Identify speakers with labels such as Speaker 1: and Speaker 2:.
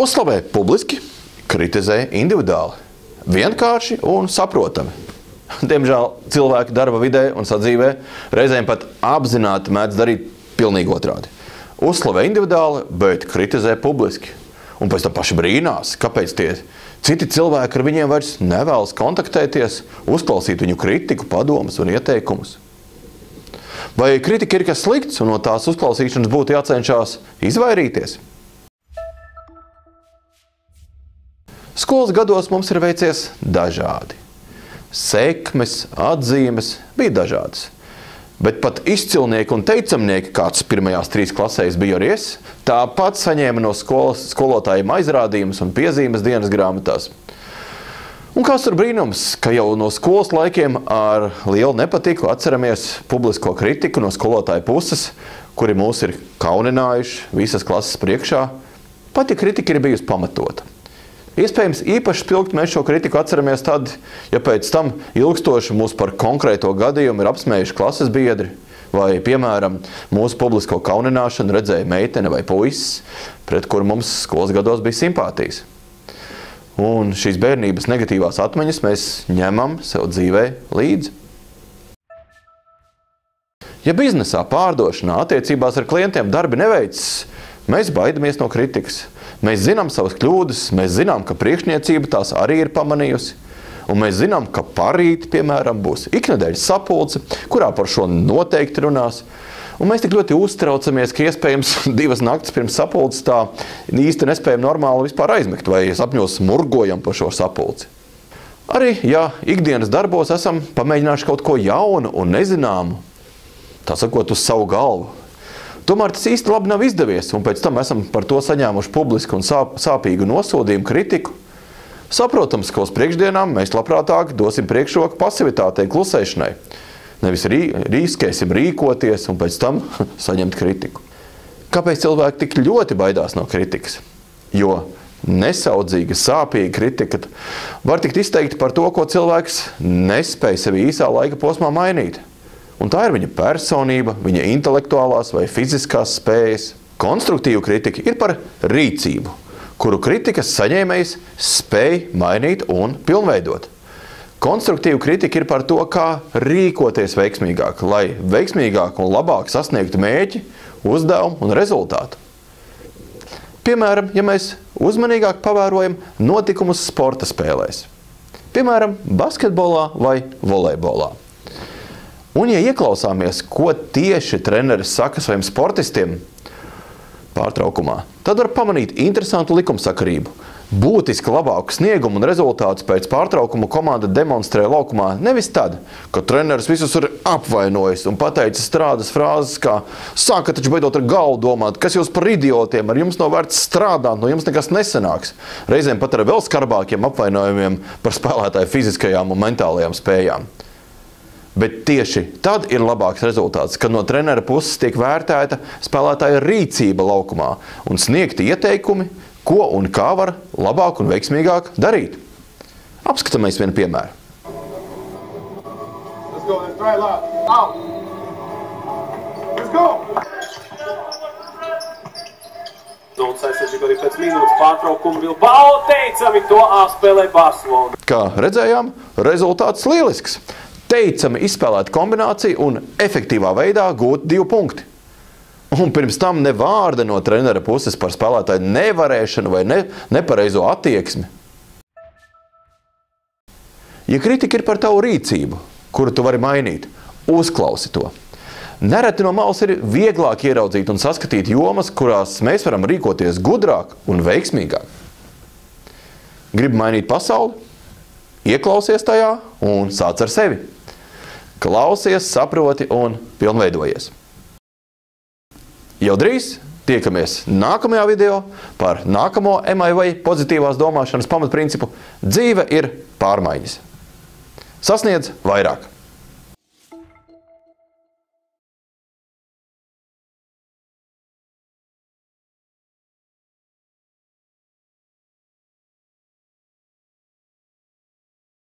Speaker 1: Uzslavē publiski, kritizē individuāli, vienkārši un saprotami. Diemžēl cilvēki darba vidē un sadzīvē reizēm pat apzināti mēdz darīt pilnīgi otrādi. Uzslavē individuāli, bet kritizē publiski. Un pēc tam paši brīnās, kāpēc tie citi cilvēki ar viņiem vairs nevēlas kontaktēties, uzklausīt viņu kritiku, padomus un ieteikumus. Vai kritika ir kas slikts un no tās uzklausīšanas būtu jācenšas izvairīties? Skolas gados mums ir veicies dažādi. Sekmes, atzīmes bija dažādas. Bet pat izcilnieki un teicamnieki, kāds pirmajās 3 klasēs bija arī es, tāpat saņēma no skolotājiem aizrādījumus un piezīmes dienas grāmatās. Un kāds tur brīnums, ka jau no skolas laikiem ar lielu nepatiku atceramies publisko kritiku no skolotāja puses, kuri mūs ir kauninājuši visas klases priekšā, pat ja kritika ir bijusi pamatota. Iespējams, īpaši spilgt mēs šo kritiku atceramies tad, ja pēc tam ilgstoši mūs par konkrēto gadījumu ir apsmējuši klases biedri, vai, piemēram, mūsu publisko kaunināšanu redzēja meitene vai puisis, pret kuru mums skolas gados bija simpātijas. Un šīs bērnības negatīvās atmiņas mēs ņemam sev dzīvē līdzi. Ja biznesā, pārdošanā, attiecībās ar klientiem darbi neveicas, mēs baidamies no kritikas. Mēs zinām savas kļūdas, mēs zinām, ka priekšniecība tās arī ir pamanījusi. Un mēs zinām, ka parīt, piemēram, būs iknedēļas sapulce, kurā par šo noteikti runās. Un mēs tik ļoti uztraucamies, ka iespējams 2 naktis pirms sapulces tā īsti nespējam normāli vispār aizmigt, vai sapņos murgojam par šo sapulci. Arī, ja ikdienas darbos esam pamēģinājuši kaut ko jaunu un nezināmu, tā sakot uz savu galvu, tomēr tas īsti labi nav izdevies, un pēc tam esam par to saņēmuši publisku un sāpīgu nosodījumu, kritiku. Saprotams, ka uz priekšdienām mēs labprātāk dosim priekšroku pasivitātei, klusēšanai. Nevis riskēsim rīkoties un pēc tam saņemt kritiku. Kāpēc cilvēki tik ļoti baidās no kritikas? Jo nesaudzīga, sāpīga kritika var tikt izteikta par to, ko cilvēks nespēj sevi īsā laika posmā mainīt. Un tā ir viņa personība, viņa intelektuālās vai fiziskās spējas. Konstruktīva kritika ir par rīcību, kuru kritikas saņēmējs spēj mainīt un pilnveidot. Konstruktīva kritika ir par to, kā rīkoties veiksmīgāk, lai veiksmīgāk un labāk sasniegtu mērķi, uzdevumu un rezultātu. Piemēram, ja mēs uzmanīgāk pavērojam notikumus sporta spēlēs. Piemēram, basketbolā vai volejbolā. Un, ja ieklausāmies, ko tieši treneris saka saviem sportistiem pārtraukumā, tad var pamanīt interesantu likumsakarību. Būtiski labāku sniegumu un rezultātus pēc pārtraukuma komanda demonstrē laukumā nevis tad, ka treneris visus ir apvainojis un pateicis strādas frāzes kā "Sākat taču beidzot ar galvu domāt, kas jūs par idiotiem, ar jums nav vērts strādāt, no jums nekas nesanāks." Reizēm pat ar vēl skarbākiem apvainojumiem par spēlētāju fiziskajām un mentālajām spējām. Bet tieši tad ir labāks rezultāts, kad no trenera puses tiek vērtēta spēlētāja rīcība laukumā un sniegti ieteikumi, ko un kā var labāk un veiksmīgāk darīt. Apskatāmies vienu piemēru. Let's go, let's try loud. Out. Let's go! Zonas aizsardzība arī pēc minūtes pārtraukuma Bilbao teicami to apspēlē Barcelona. Kā redzējām, rezultāts lielisks. Teicami izspēlēta kombinācija un efektīvā veidā gūt 2 punkti. Un pirms tam ne vārda no trenera puses par spēlētāju nevarēšanu vai nepareizo attieksmi. Ja kritika ir par tavu rīcību, kuru tu vari mainīt, uzklausi to. Nereti no malas ir vieglāk ieraudzīt un saskatīt jomas, kurās mēs varam rīkoties gudrāk un veiksmīgāk. Gribi mainīt pasauli? Ieklausies tajā un sāc ar sevi. Klausies, saproti un pilnveidojies. Jau drīz tiekamies nākamajā video par nākamo MIV pozitīvās domāšanas pamatprincipu "Dzīve ir pārmaiņas". Sasniedz vairāk!